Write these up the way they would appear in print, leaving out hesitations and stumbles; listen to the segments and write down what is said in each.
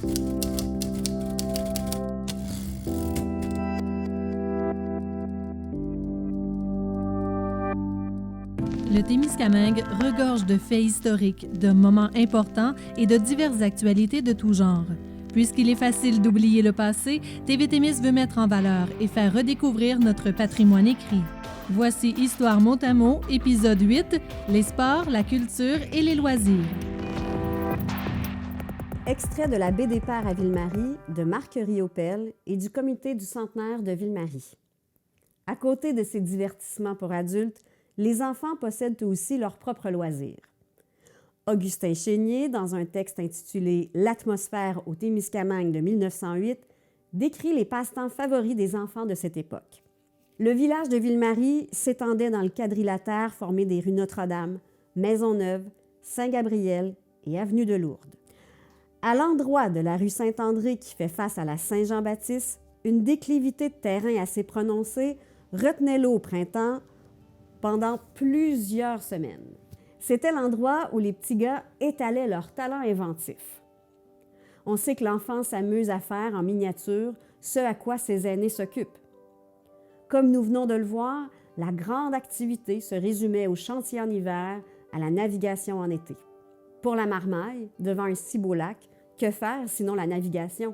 Le Témiscamingue regorge de faits historiques, de moments importants et de diverses actualités de tout genre. Puisqu'il est facile d'oublier le passé, TV Témis veut mettre en valeur et faire redécouvrir notre patrimoine écrit. Voici Histoire mot à mot, épisode 8, les sports, la culture et les loisirs. Extrait de la baie des Pères à Ville-Marie, de Marc Riopel et du comité du centenaire de Ville-Marie. À côté de ces divertissements pour adultes, les enfants possèdent aussi leurs propres loisirs. Augustin Chénier, dans un texte intitulé « L'atmosphère au Témiscamingue de 1908 », décrit les passe-temps favoris des enfants de cette époque. Le village de Ville-Marie s'étendait dans le quadrilatère formé des rues Notre-Dame, Maisonneuve, Saint-Gabriel et avenue de Lourdes. À l'endroit de la rue Saint-André qui fait face à la Saint-Jean-Baptiste, une déclivité de terrain assez prononcée retenait l'eau au printemps pendant plusieurs semaines. C'était l'endroit où les petits gars étalaient leur talent inventif. On sait que l'enfant s'amuse à faire en miniature ce à quoi ses aînés s'occupent. Comme nous venons de le voir, la grande activité se résumait au chantier en hiver, à la navigation en été. Pour la marmaille, devant un si beau lac, que faire sinon la navigation?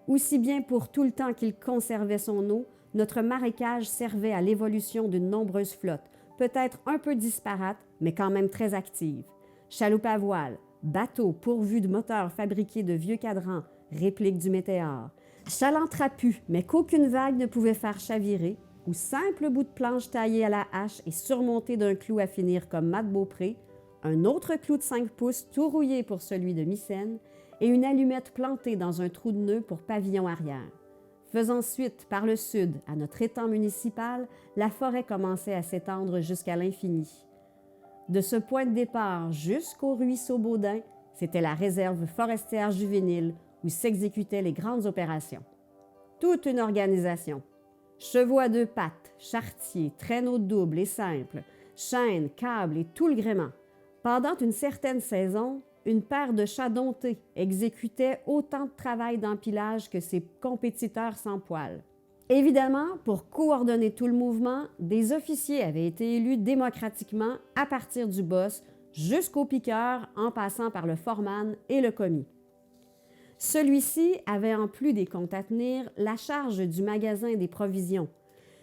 Aussi bien pour tout le temps qu'il conservait son eau, notre marécage servait à l'évolution d'une nombreuse flotte, peut-être un peu disparate, mais quand même très active. Chaloupe à voile, bateaux pourvus de moteurs fabriqués de vieux cadrans, répliques du Météore, chaland trapu, mais qu'aucune vague ne pouvait faire chavirer, ou simple bout de planche taillé à la hache et surmonté d'un clou à finir comme Mat Beaupré, un autre clou de 5 pouces tout rouillé pour celui de Mycène, et une allumette plantée dans un trou de nœud pour pavillon arrière. Faisant suite par le sud à notre étang municipal, la forêt commençait à s'étendre jusqu'à l'infini. De ce point de départ jusqu'au ruisseau Baudin, c'était la réserve forestière juvénile où s'exécutaient les grandes opérations. Toute une organisation. Chevaux à 2 pattes, charretiers, traîneaux doubles et simples, chaînes, câbles et tout le gréement. Pendant une certaine saison, une paire de chats domptés exécutait autant de travail d'empilage que ses compétiteurs sans poil. Évidemment, pour coordonner tout le mouvement, des officiers avaient été élus démocratiquement à partir du boss jusqu'au piqueur en passant par le foreman et le commis. Celui-ci avait en plus des comptes à tenir la charge du magasin des provisions.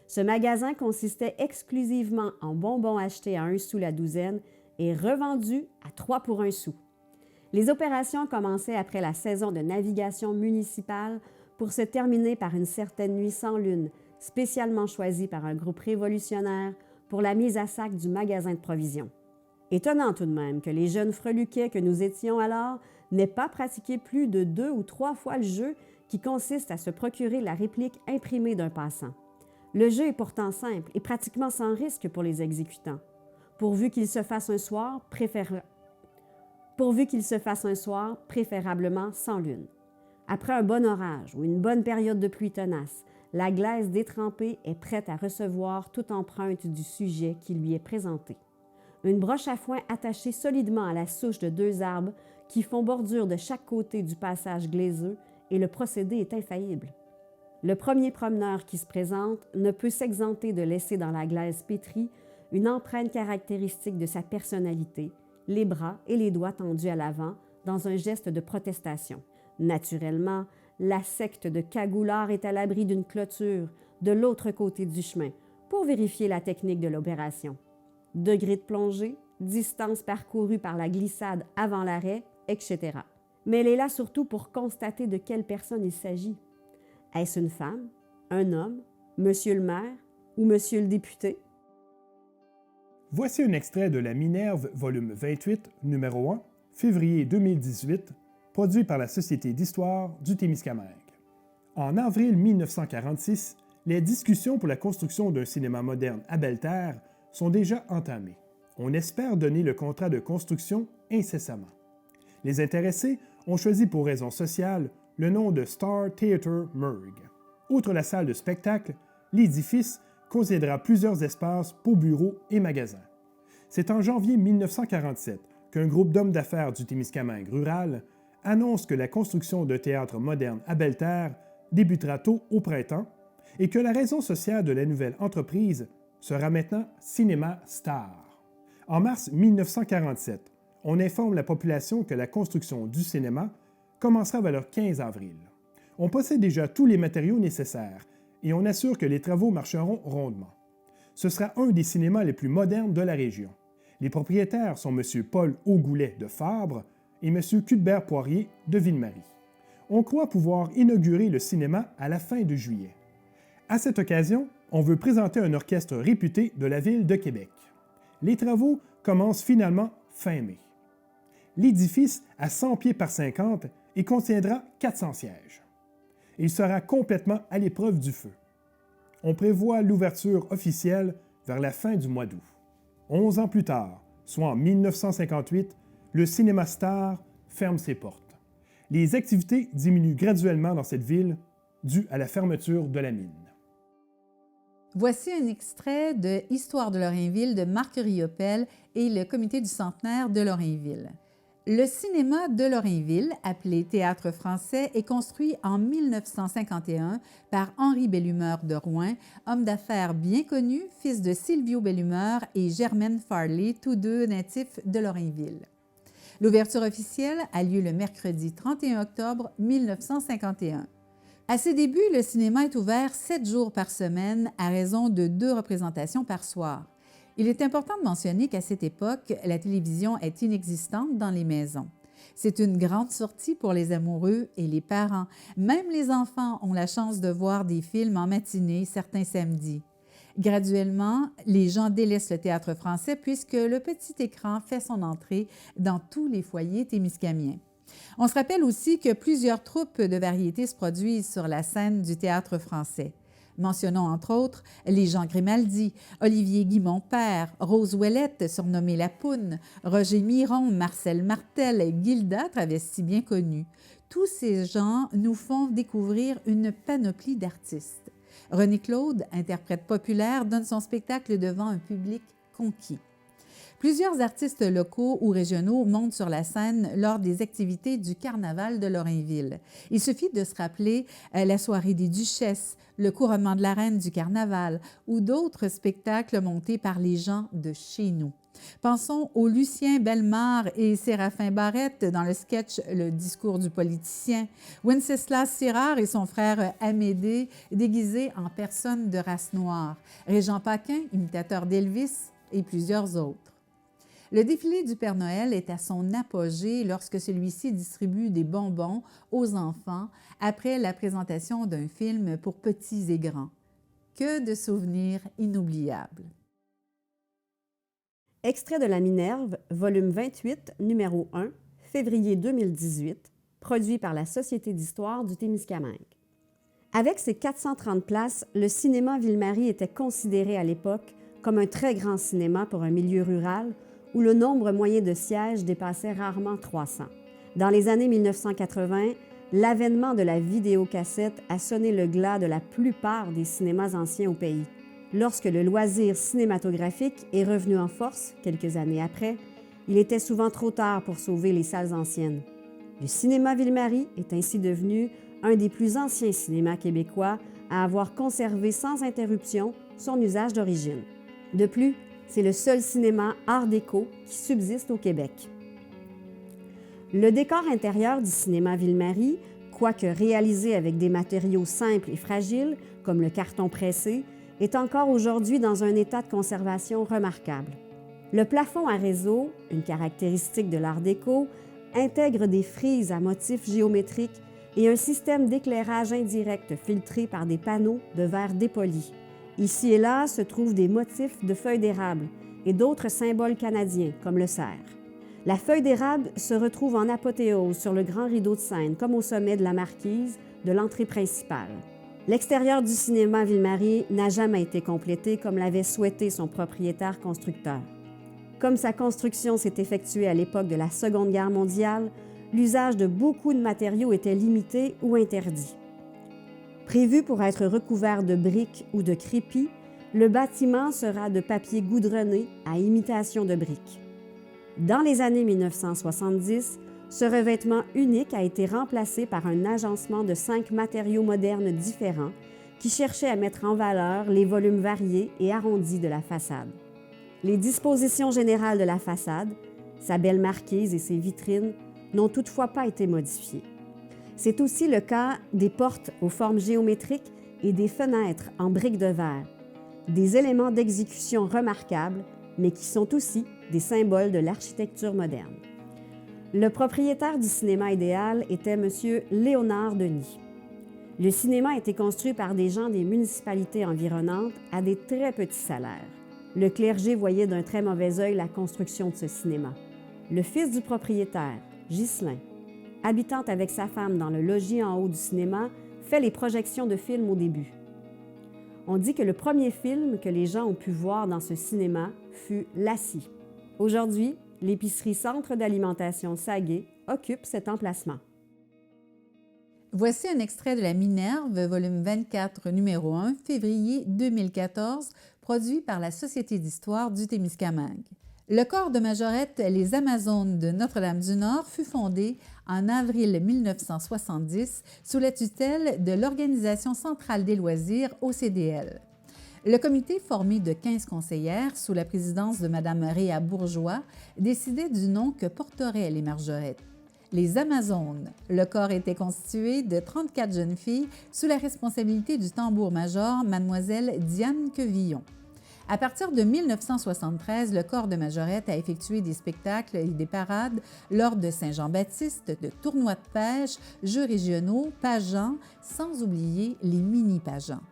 Ce magasin consistait exclusivement en bonbons achetés à 1 sou la douzaine et revendus à 3 pour 1 sou. Les opérations commençaient après la saison de navigation municipale pour se terminer par une certaine nuit sans lune, spécialement choisie par un groupe révolutionnaire pour la mise à sac du magasin de provisions. Étonnant tout de même que les jeunes freluquets que nous étions alors n'aient pas pratiqué plus de 2 ou 3 fois le jeu qui consiste à se procurer la réplique imprimée d'un passant. Le jeu est pourtant simple et pratiquement sans risque pour les exécutants, pourvu qu'il se fasse un soir préférablement sans lune. Après un bon orage ou une bonne période de pluie tenace, la glaise détrempée est prête à recevoir toute empreinte du sujet qui lui est présenté. Une broche à foin attachée solidement à la souche de 2 arbres qui font bordure de chaque côté du passage glaiseux et le procédé est infaillible. Le premier promeneur qui se présente ne peut s'exempter de laisser dans la glaise pétrie une empreinte caractéristique de sa personnalité, les bras et les doigts tendus à l'avant dans un geste de protestation. Naturellement, la secte de cagoulards est à l'abri d'une clôture de l'autre côté du chemin pour vérifier la technique de l'opération. Degré de plongée, distance parcourue par la glissade avant l'arrêt, etc. Mais elle est là surtout pour constater de quelle personne il s'agit. Est-ce une femme, un homme, monsieur le maire ou monsieur le député? Voici un extrait de La Minerve, volume 28, numéro 1, février 2018, produit par la Société d'histoire du Témiscamingue. En avril 1946, les discussions pour la construction d'un cinéma moderne à Belle-Terre sont déjà entamées. On espère donner le contrat de construction incessamment. Les intéressés ont choisi pour raisons sociales le nom de Star Theatre Murg. Outre la salle de spectacle, l'édifice considérera plusieurs espaces pour bureaux et magasins. C'est en janvier 1947 qu'un groupe d'hommes d'affaires du Témiscamingue rural annonce que la construction de théâtre moderne à Belle-Terre débutera tôt au printemps et que la raison sociale de la nouvelle entreprise sera maintenant Cinéma Star. En mars 1947, on informe la population que la construction du cinéma commencera vers le 15 avril. On possède déjà tous les matériaux nécessaires et on assure que les travaux marcheront rondement. Ce sera un des cinémas les plus modernes de la région. Les propriétaires sont M. Paul Augoulet de Fabre et M. Cuthbert-Poirier de Ville-Marie. On croit pouvoir inaugurer le cinéma à la fin de juillet. À cette occasion, on veut présenter un orchestre réputé de la ville de Québec. Les travaux commencent finalement fin mai. L'édifice, à 100 pieds par 50, et contiendra 400 sièges. Il sera complètement à l'épreuve du feu. On prévoit l'ouverture officielle vers la fin du mois d'août. 11 ans plus tard, soit en 1958, le Cinéma Star ferme ses portes. Les activités diminuent graduellement dans cette ville dû à la fermeture de la mine. Voici un extrait de Histoire de Lorrainville de Marc Riopel et le Comité du centenaire de Lorrainville. Le cinéma de Lorrainville, appelé Théâtre français, est construit en 1951 par Henri Bellumeur de Rouen, homme d'affaires bien connu, fils de Silvio Bellumeur et Germaine Farley, tous deux natifs de Lorrainville. L'ouverture officielle a lieu le mercredi 31 octobre 1951. À ses débuts, le cinéma est ouvert 7 jours par semaine à raison de 2 représentations par soir. Il est important de mentionner qu'à cette époque, la télévision est inexistante dans les maisons. C'est une grande sortie pour les amoureux et les parents. Même les enfants ont la chance de voir des films en matinée certains samedis. Graduellement, les gens délaissent le théâtre français puisque le petit écran fait son entrée dans tous les foyers témiscamiens. On se rappelle aussi que plusieurs troupes de variétés se produisent sur la scène du théâtre français. Mentionnons entre autres les Jean Grimaldi, Olivier Guimond-Père, Rose Ouellette, surnommée La Poune, Roger Miron, Marcel Martel et Gilda, travesti bien connue. Tous ces gens nous font découvrir une panoplie d'artistes. René Claude, interprète populaire, donne son spectacle devant un public conquis. Plusieurs artistes locaux ou régionaux montent sur la scène lors des activités du Carnaval de Lorrainville. Il suffit de se rappeler la soirée des Duchesses, le couronnement de la reine du Carnaval ou d'autres spectacles montés par les gens de chez nous. Pensons aux Lucien Bellemare et Séraphin Barrette dans le sketch Le discours du politicien, Wenceslas Sérard et son frère Amédée déguisés en personnes de race noire, Régent Paquin, imitateur d'Elvis et plusieurs autres. Le défilé du Père Noël est à son apogée lorsque celui-ci distribue des bonbons aux enfants après la présentation d'un film pour petits et grands. Que de souvenirs inoubliables! Extrait de La Minerve, volume 28, numéro 1, février 2018, produit par la Société d'histoire du Témiscamingue. Avec ses 430 places, le cinéma Ville-Marie était considéré à l'époque comme un très grand cinéma pour un milieu rural où le nombre moyen de sièges dépassait rarement 300. Dans les années 1980, l'avènement de la vidéocassette a sonné le glas de la plupart des cinémas anciens au pays. Lorsque le loisir cinématographique est revenu en force, quelques années après, il était souvent trop tard pour sauver les salles anciennes. Le cinéma Ville-Marie est ainsi devenu un des plus anciens cinémas québécois à avoir conservé sans interruption son usage d'origine. De plus, c'est le seul cinéma art déco qui subsiste au Québec. Le décor intérieur du cinéma Ville-Marie, quoique réalisé avec des matériaux simples et fragiles, comme le carton pressé, est encore aujourd'hui dans un état de conservation remarquable. Le plafond à réseau, une caractéristique de l'art déco, intègre des frises à motifs géométriques et un système d'éclairage indirect filtré par des panneaux de verre dépoli. Ici et là se trouvent des motifs de feuilles d'érable et d'autres symboles canadiens, comme le cerf. La feuille d'érable se retrouve en apothéose sur le grand rideau de scène, comme au sommet de la marquise de l'entrée principale. L'extérieur du cinéma Ville-Marie n'a jamais été complété comme l'avait souhaité son propriétaire constructeur. Comme sa construction s'est effectuée à l'époque de la Seconde Guerre mondiale, l'usage de beaucoup de matériaux était limité ou interdit. Prévu pour être recouvert de briques ou de crépi, le bâtiment sera de papier goudronné à imitation de briques. Dans les années 1970, ce revêtement unique a été remplacé par un agencement de 5 matériaux modernes différents qui cherchaient à mettre en valeur les volumes variés et arrondis de la façade. Les dispositions générales de la façade, sa belle marquise et ses vitrines, n'ont toutefois pas été modifiées. C'est aussi le cas des portes aux formes géométriques et des fenêtres en briques de verre, des éléments d'exécution remarquables, mais qui sont aussi des symboles de l'architecture moderne. Le propriétaire du cinéma idéal était M. Léonard Denis. Le cinéma a été construit par des gens des municipalités environnantes à des très petits salaires. Le clergé voyait d'un très mauvais œil la construction de ce cinéma. Le fils du propriétaire, Ghislain, habitant avec sa femme dans le logis en haut du cinéma, fait les projections de films au début. On dit que le premier film que les gens ont pu voir dans ce cinéma fut Lassie. Aujourd'hui, l'épicerie Centre d'alimentation Saguet occupe cet emplacement. Voici un extrait de la Minerve, volume 24, numéro 1, février 2014, produit par la Société d'histoire du Témiscamingue. Le corps de majorette Les Amazones de Notre-Dame-du-Nord fut fondé en avril 1970 sous la tutelle de l'Organisation centrale des loisirs, OCDL. Le comité, formé de 15 conseillères sous la présidence de Mme Réa Bourgeois, décidait du nom que porteraient les margerettes. Les Amazones. Le corps était constitué de 34 jeunes filles sous la responsabilité du tambour-major Mademoiselle Diane Quevillon. À partir de 1973, le corps de majorette a effectué des spectacles et des parades lors de Saint-Jean-Baptiste, de tournois de pêche, jeux régionaux, pageants, sans oublier les mini-pageants.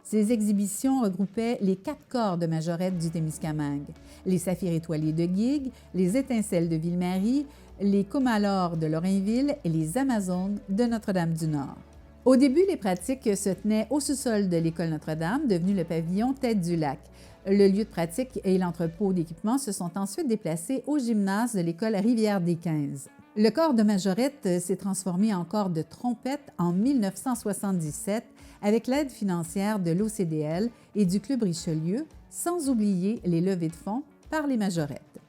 Ces exhibitions regroupaient les 4 corps de majorette du Témiscamingue, les saphirs étoilés de Guigues, les étincelles de Ville-Marie, les Comalors de Lorrainville et les Amazones de Notre-Dame-du-Nord. Au début, les pratiques se tenaient au sous-sol de l'École Notre-Dame, devenu le pavillon Tête du Lac. Le lieu de pratique et l'entrepôt d'équipement se sont ensuite déplacés au gymnase de l'École Rivière-des-Quinze. Le corps de majorette s'est transformé en corps de trompette en 1977 avec l'aide financière de l'OCDL et du Club Richelieu, sans oublier les levées de fonds par les majorettes.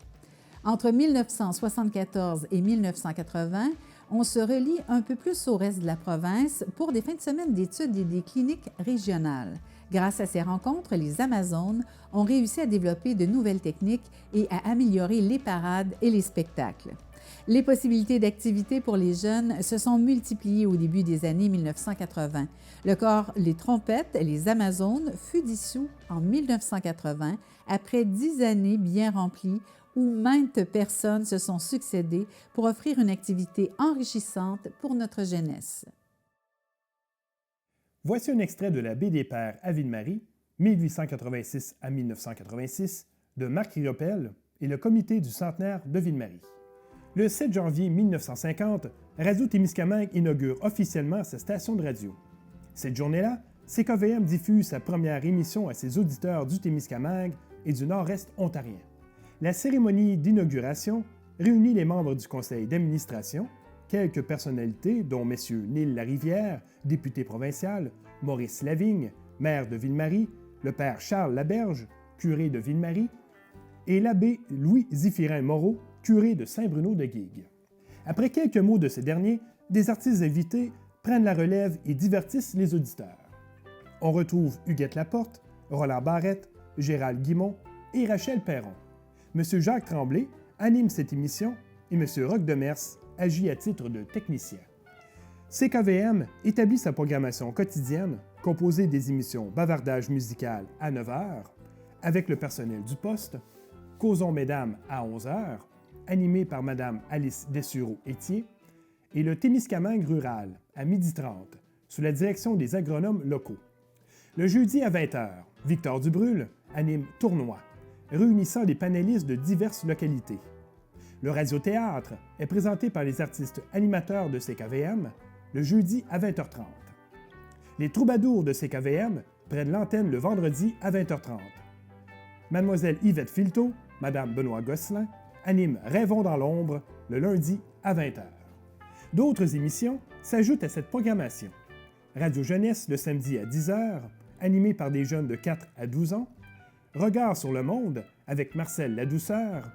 Entre 1974 et 1980, on se relie un peu plus au reste de la province pour des fins de semaine d'études et des cliniques régionales. Grâce à ces rencontres, les Amazones ont réussi à développer de nouvelles techniques et à améliorer les parades et les spectacles. Les possibilités d'activité pour les jeunes se sont multipliées au début des années 1980. Le corps Les Trompettes, les Amazones, fut dissous en 1980 après 10 années bien remplies où maintes personnes se sont succédées pour offrir une activité enrichissante pour notre jeunesse. Voici un extrait de La Baie des Pères à Ville-Marie, 1886 à 1986, de Marc Riopel et le comité du centenaire de Ville-Marie. Le 7 janvier 1950, Radio-Témiscamingue inaugure officiellement sa station de radio. Cette journée-là, CKVM diffuse sa première émission à ses auditeurs du Témiscamingue et du Nord-Est ontarien. La cérémonie d'inauguration réunit les membres du conseil d'administration, quelques personnalités, dont messieurs Neil Larivière, député provincial, Maurice Lavigne, maire de Ville-Marie, le père Charles Laberge, curé de Ville-Marie, et l'abbé Louis-Zéphirin Moreau, curé de Saint-Bruno-de-Guigues. Après quelques mots de ces derniers, des artistes invités prennent la relève et divertissent les auditeurs. On retrouve Huguette Laporte, Roland Barrette, Gérald Guimont et Rachel Perron. M. Jacques Tremblay anime cette émission et M. Roch Demers agit à titre de technicien. CKVM établit sa programmation quotidienne, composée des émissions Bavardage musical à 9 h, avec le personnel du poste, Causons Mesdames à 11 h, animé par Mme Alice Dessureau-Étier, et le Témiscamingue rural à 12h30, sous la direction des agronomes locaux. Le jeudi à 20 h, Victor Dubrul anime Tournoi, réunissant des panélistes de diverses localités. Le radiothéâtre est présenté par les artistes animateurs de CKVM le jeudi à 20h30. Les troubadours de CKVM prennent l'antenne le vendredi à 20h30. Mademoiselle Yvette Filteau, Madame Benoît Gosselin animent Rêvons dans l'ombre le lundi à 20h. D'autres émissions s'ajoutent à cette programmation. Radio Jeunesse le samedi à 10h, animée par des jeunes de 4 à 12 ans. Regard sur le monde avec Marcel Ladouceur.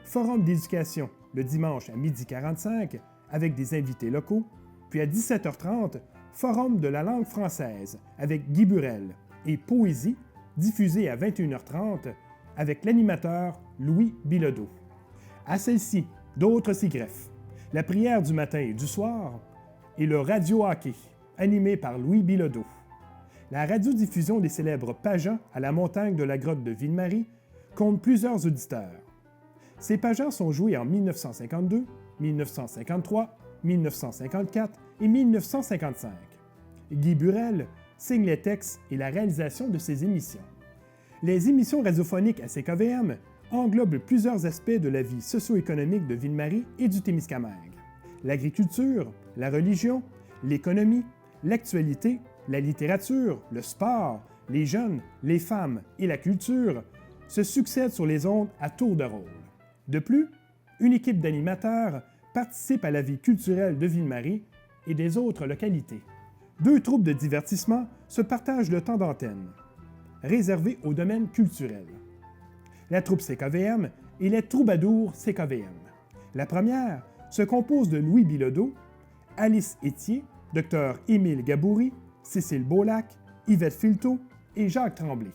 forum d'éducation le dimanche à 12h45 avec des invités locaux, puis à 17h30, forum de la langue française avec Guy Burel et poésie diffusée à 21h30 avec l'animateur Louis Bilodeau. À celle-ci, d'autres s'y greffent. La prière du matin et du soir et le radio-hockey, animé par Louis Bilodeau. La radiodiffusion des célèbres pageants à la montagne de la grotte de Ville-Marie compte plusieurs auditeurs. Ces pageants sont joués en 1952, 1953, 1954 et 1955. Guy Burel signe les textes et la réalisation de ces émissions. Les émissions radiophoniques à CKVM englobent plusieurs aspects de la vie socio-économique de Ville-Marie et du Témiscamingue. L'agriculture, la religion, l'économie, l'actualité, la littérature, le sport, les jeunes, les femmes et la culture se succèdent sur les ondes à tour de rôle. De plus, une équipe d'animateurs participe à la vie culturelle de Ville-Marie et des autres localités. Deux troupes de divertissement se partagent le temps d'antenne, réservé au domaine culturel. La troupe CKVM et les troubadours CKVM. La première se compose de Louis Bilodeau, Alice Étier, Dr Émile Gaboury, Cécile Beaulac, Yvette Filteau et Jacques Tremblay.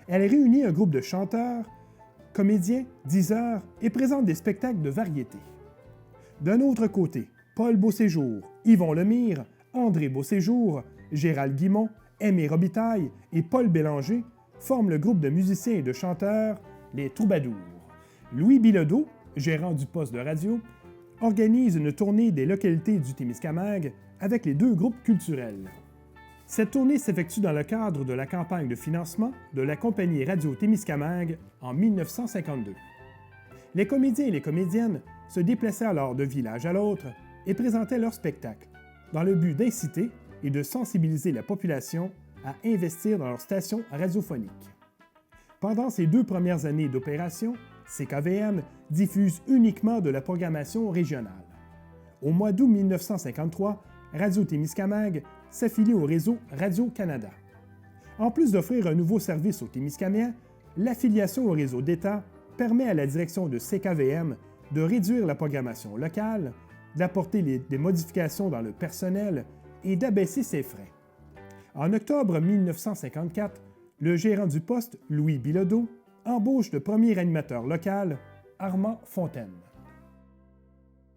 Elle réunit un groupe de chanteurs, comédiens, diseurs et présente des spectacles de variété. D'un autre côté, Paul Beauséjour, Yvon Lemire, André Beauséjour, Gérald Guimont, Aimé Robitaille et Paul Bélanger forment le groupe de musiciens et de chanteurs Les Troubadours. Louis Bilodeau, gérant du poste de radio, organise une tournée des localités du Témiscamingue avec les deux groupes culturels. Cette tournée s'effectue dans le cadre de la campagne de financement de la compagnie Radio Témiscamingue en 1952. Les comédiens et les comédiennes se déplaçaient alors de village à l'autre et présentaient leurs spectacles, dans le but d'inciter et de sensibiliser la population à investir dans leurs stations radiophoniques. Pendant ces 2 premières années d'opération, CKVM diffuse uniquement de la programmation régionale. Au mois d'août 1953, Radio Témiscamingue s'affilie au réseau Radio-Canada. En plus d'offrir un nouveau service aux Témiscamiens, l'affiliation au réseau d'État permet à la direction de CKVM de réduire la programmation locale, d'apporter des modifications dans le personnel et d'abaisser ses frais. En octobre 1954, le gérant du poste, Louis Bilodeau, embauche le premier animateur local, Armand Fontaine.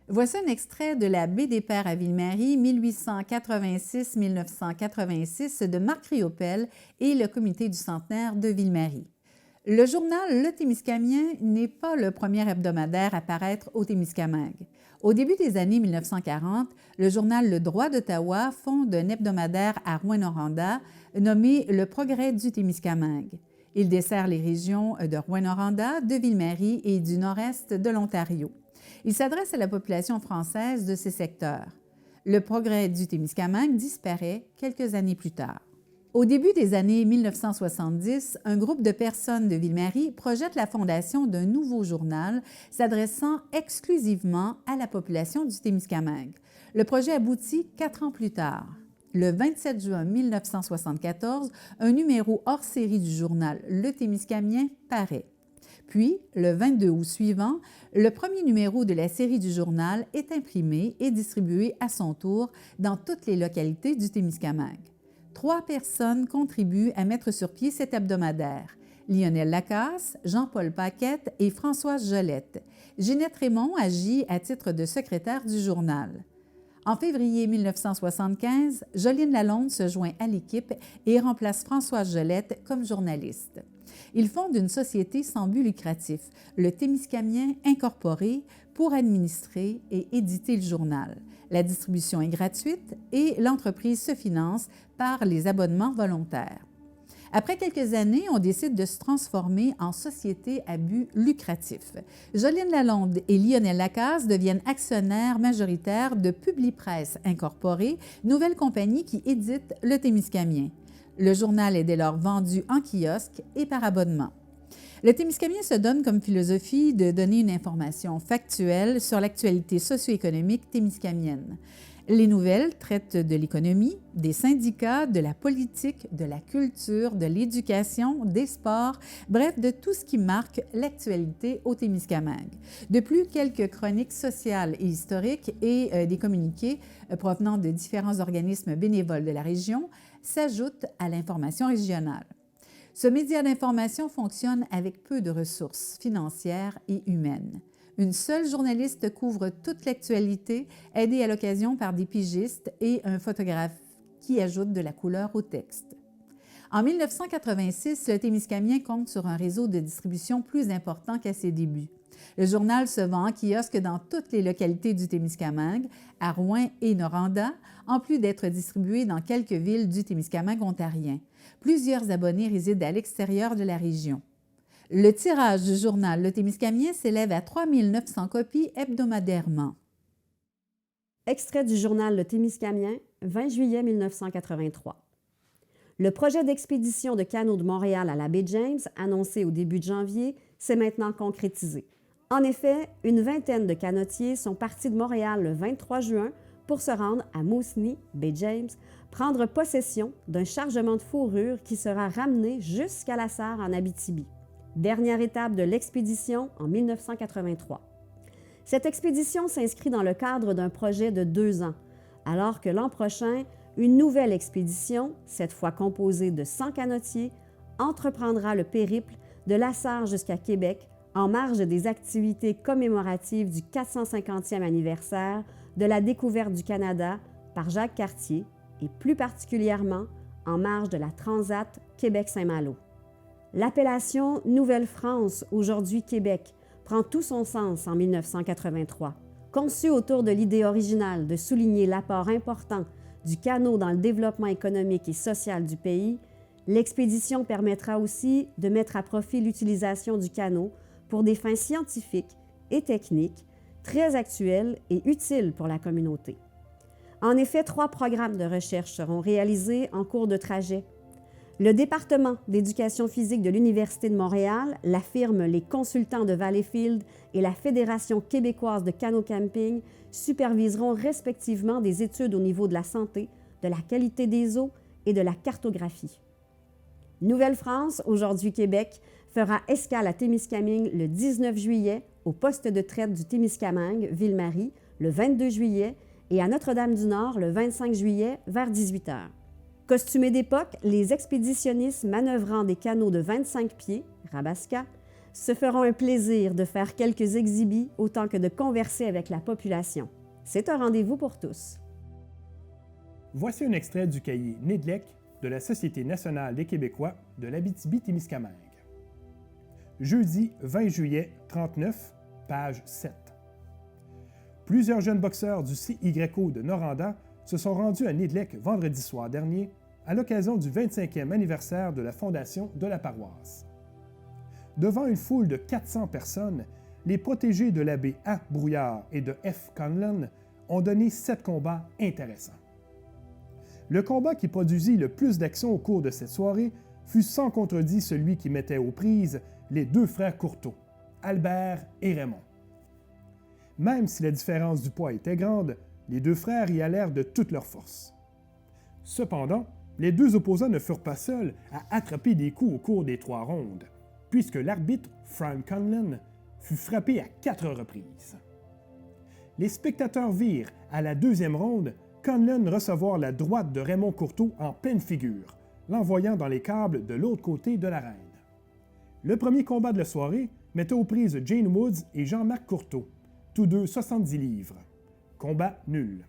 Voici un extrait de La Baie des Pères à Ville-Marie, 1886-1986, de Marc Riopel et le comité du centenaire de Ville-Marie. Le journal Le Témiscamien n'est pas le premier hebdomadaire à paraître au Témiscamingue. Au début des années 1940, le journal Le Droit d'Ottawa fonde un hebdomadaire à Rouyn-Noranda nommé Le Progrès du Témiscamingue. Il dessert les régions de Rouyn-Noranda, de Ville-Marie et du nord-est de l'Ontario. Il s'adresse à la population française de ces secteurs. Le Progrès du Témiscamingue disparaît quelques années plus tard. Au début des années 1970, un groupe de personnes de Ville-Marie projette la fondation d'un nouveau journal s'adressant exclusivement à la population du Témiscamingue. Le projet aboutit 4 ans plus tard. Le 27 juin 1974, un numéro hors série du journal Le Témiscamien paraît. Puis, le 22 août suivant, le premier numéro de la série du journal est imprimé et distribué à son tour dans toutes les localités du Témiscamingue. 3 personnes contribuent à mettre sur pied cet hebdomadaire. Lionel Lacasse, Jean-Paul Paquette et Françoise Jolette. Ginette Raymond agit à titre de secrétaire du journal. En février 1975, Joline Lalonde se joint à l'équipe et remplace Françoise Jolette comme journaliste. Ils fondent une société sans but lucratif, le Témiscamien Incorporé, pour administrer et éditer le journal. La distribution est gratuite et l'entreprise se finance par les abonnements volontaires. Après quelques années, on décide de se transformer en société à but lucratif. Joline Lalonde et Lionel Lacasse deviennent actionnaires majoritaires de Publipresse Incorporée, nouvelle compagnie qui édite le Témiscamien. Le journal est dès lors vendu en kiosque et par abonnement. Le Témiscamien se donne comme philosophie de donner une information factuelle sur l'actualité socio-économique témiscamienne. Les nouvelles traitent de l'économie, des syndicats, de la politique, de la culture, de l'éducation, des sports, bref, de tout ce qui marque l'actualité au Témiscamingue. De plus, quelques chroniques sociales et historiques et des communiqués provenant de différents organismes bénévoles de la région s'ajoutent à l'information régionale. Ce média d'information fonctionne avec peu de ressources financières et humaines. Une seule journaliste couvre toute l'actualité, aidée à l'occasion par des pigistes et un photographe qui ajoute de la couleur au texte. En 1986, le Témiscamien compte sur un réseau de distribution plus important qu'à ses débuts. Le journal se vend en kiosque dans toutes les localités du Témiscamingue, à Rouyn et Noranda, en plus d'être distribué dans quelques villes du Témiscamingue ontarien. Plusieurs abonnés résident à l'extérieur de la région. Le tirage du journal Le Témiscamien s'élève à 3 900 copies hebdomadairement. Extrait du journal Le Témiscamien, 20 juillet 1983. Le projet d'expédition de canaux de Montréal à la baie James, annoncé au début de janvier, s'est maintenant concrétisé. En effet, une vingtaine de canotiers sont partis de Montréal le 23 juin pour se rendre à Moosonee, baie James, prendre possession d'un chargement de fourrure qui sera ramené jusqu'à la Sarre en Abitibi. Dernière étape de l'expédition en 1983. Cette expédition s'inscrit dans le cadre d'un projet de 2 ans, alors que l'an prochain, une nouvelle expédition, cette fois composée de 100 canotiers, entreprendra le périple de la Sarre jusqu'à Québec en marge des activités commémoratives du 450e anniversaire de la découverte du Canada par Jacques Cartier et plus particulièrement en marge de la Transat Québec-Saint-Malo. L'appellation Nouvelle-France, aujourd'hui Québec, prend tout son sens en 1983. Conçue autour de l'idée originale de souligner l'apport important du canot dans le développement économique et social du pays, l'expédition permettra aussi de mettre à profit l'utilisation du canot pour des fins scientifiques et techniques très actuelles et utiles pour la communauté. En effet, 3 programmes de recherche seront réalisés en cours de trajet. Le département d'éducation physique de l'Université de Montréal, la firme Les Consultants de Valleyfield et la Fédération québécoise de canot-camping superviseront respectivement des études au niveau de la santé, de la qualité des eaux et de la cartographie. Nouvelle-France, aujourd'hui Québec, fera escale à Témiscamingue le 19 juillet, au poste de traite du Témiscamingue, Ville-Marie, le 22 juillet et à Notre-Dame-du-Nord le 25 juillet vers 18 h. Costumés d'époque, les expéditionnistes manœuvrant des canots de 25 pieds, Rabasca, se feront un plaisir de faire quelques exhibits autant que de converser avec la population. C'est un rendez-vous pour tous. Voici un extrait du cahier NEDLEC de la Société nationale des Québécois de l'Abitibi-Témiscamingue. Jeudi 20 juillet 39, page 7. Plusieurs jeunes boxeurs du CYO de Noranda se sont rendus à NEDLEC vendredi soir dernier à l'occasion du 25e anniversaire de la fondation de la paroisse. Devant une foule de 400 personnes, les protégés de l'abbé A. Brouillard et de F. Conlon ont donné 7 combats intéressants. Le combat qui produisit le plus d'action au cours de cette soirée fut sans contredit celui qui mettait aux prises les 2 frères Courteau, Albert et Raymond. Même si la différence du poids était grande, les 2 frères y allèrent de toute leur force. Cependant, les 2 opposants ne furent pas seuls à attraper des coups au cours des 3 rondes, puisque l'arbitre, Frank Conlon, fut frappé à 4 reprises. Les spectateurs virent, à la 2e ronde, Conlon recevoir la droite de Raymond Courteau en pleine figure, l'envoyant dans les câbles de l'autre côté de l'arène. Le premier combat de la soirée mettait aux prises Jane Woods et Jean-Marc Courteau, tous 2 70 livres. Combat nul.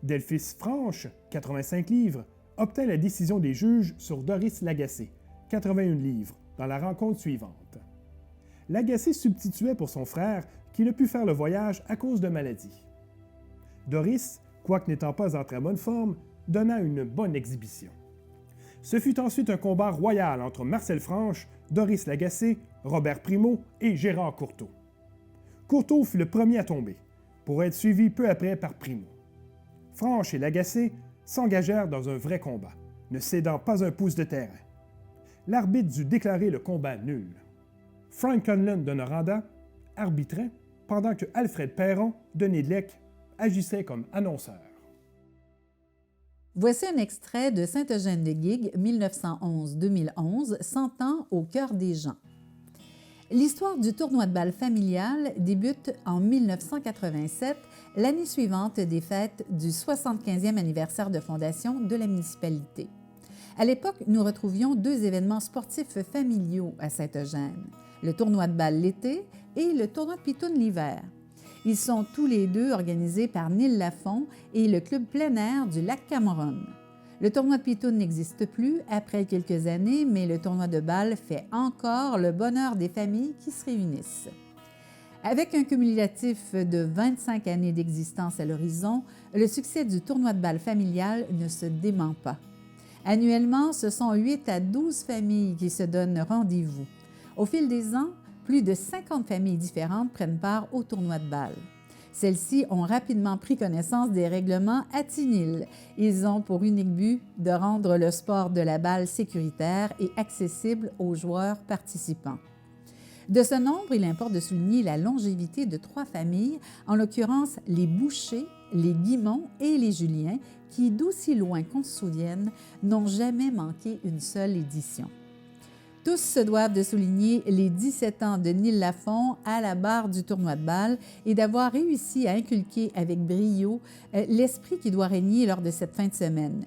Delphis Franche, 85 livres, obtint la décision des juges sur Doris Lagacé, 81 livres, dans la rencontre suivante. Lagacé substituait pour son frère qui ne put faire le voyage à cause de maladie. Doris, quoique n'étant pas en très bonne forme, donna une bonne exhibition. Ce fut ensuite un combat royal entre Marcel Franche, Doris Lagacé, Robert Primeau et Gérard Courteau. Courteau fut le premier à tomber, pour être suivi peu après par Primeau. Franche et Lagacé s'engagèrent dans un vrai combat, ne cédant pas un pouce de terrain. L'arbitre dut déclarer le combat nul. Frank Conlon de Noranda arbitrait, pendant que Alfred Perron de NEDLEC agissait comme annonceur. Voici un extrait de Sainte-Eugène-de-Guigue, 1911-2011, 100 ans au cœur des gens. L'histoire du tournoi de balle familial débute en 1987, l'année suivante des fêtes du 75e anniversaire de fondation de la municipalité. À l'époque, nous retrouvions 2 événements sportifs familiaux à Sainte-Eugène, le tournoi de balle l'été et le tournoi de pitoune l'hiver. Ils sont tous les 2 organisés par Neil Lafont et le club plein air du lac Cameron. Le tournoi de pitoune n'existe plus après quelques années, mais le tournoi de balle fait encore le bonheur des familles qui se réunissent. Avec un cumulatif de 25 années d'existence à l'horizon, le succès du tournoi de balle familial ne se dément pas. Annuellement, ce sont 8 à 12 familles qui se donnent rendez-vous. Au fil des ans, plus de 50 familles différentes prennent part au tournoi de balle. Celles-ci ont rapidement pris connaissance des règlements ATINIL. Ils ont pour unique but de rendre le sport de la balle sécuritaire et accessible aux joueurs participants. De ce nombre, il importe de souligner la longévité de 3 familles, en l'occurrence les Boucher, les Guimont et les Julien, qui, d'aussi loin qu'on se souvienne, n'ont jamais manqué une seule édition. Tous se doivent de souligner les 17 ans de Neil Lafont à la barre du tournoi de balle et d'avoir réussi à inculquer avec brio l'esprit qui doit régner lors de cette fin de semaine.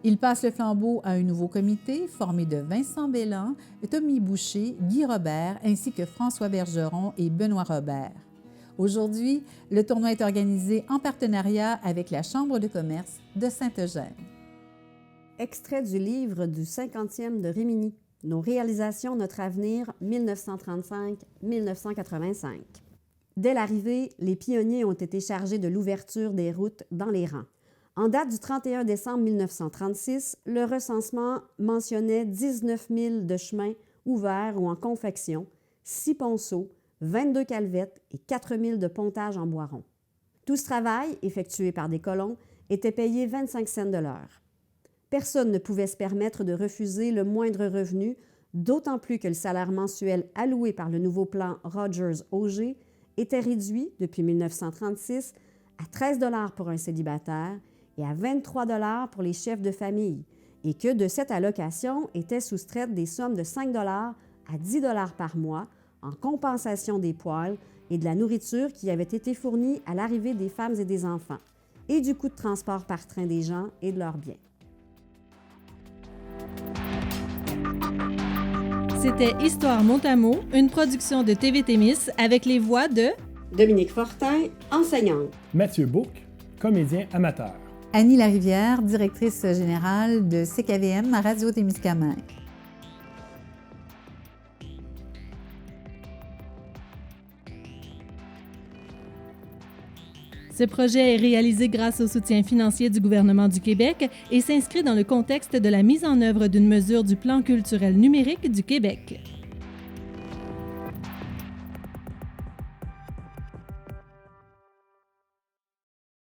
Il passe le flambeau à un nouveau comité formé de Vincent Belland, Tommy Boucher, Guy Robert ainsi que François Bergeron et Benoît Robert. Aujourd'hui, le tournoi est organisé en partenariat avec la Chambre de commerce de Sainte-Eugène. Extrait du livre du 50e de Rimini. Nos réalisations, notre avenir, 1935-1985. Dès l'arrivée, les pionniers ont été chargés de l'ouverture des routes dans les rangs. En date du 31 décembre 1936, le recensement mentionnait 19 000 de chemins ouverts ou en confection, 6 ponceaux, 22 calvettes et 4 000 de pontage en bois rond. Tout ce travail, effectué par des colons, était payé 25 cents de l'heure. Personne ne pouvait se permettre de refuser le moindre revenu, d'autant plus que le salaire mensuel alloué par le nouveau plan Rogers-Auger était réduit, depuis 1936, à 13 $ pour un célibataire et à 23 $ pour les chefs de famille, et que de cette allocation étaient soustraites des sommes de 5 $ à 10 $ par mois en compensation des poêles et de la nourriture qui avait été fournie à l'arrivée des femmes et des enfants, et du coût de transport par train des gens et de leurs biens. C'était Histoire Mot-à-mot, une production de TV Témis avec les voix de Dominique Fortin, enseignante. Mathieu Bourque, comédien amateur. Annie Larivière, directrice générale de CKVM à Radio-Témiscamingue. Ce projet est réalisé grâce au soutien financier du gouvernement du Québec et s'inscrit dans le contexte de la mise en œuvre d'une mesure du Plan culturel numérique du Québec.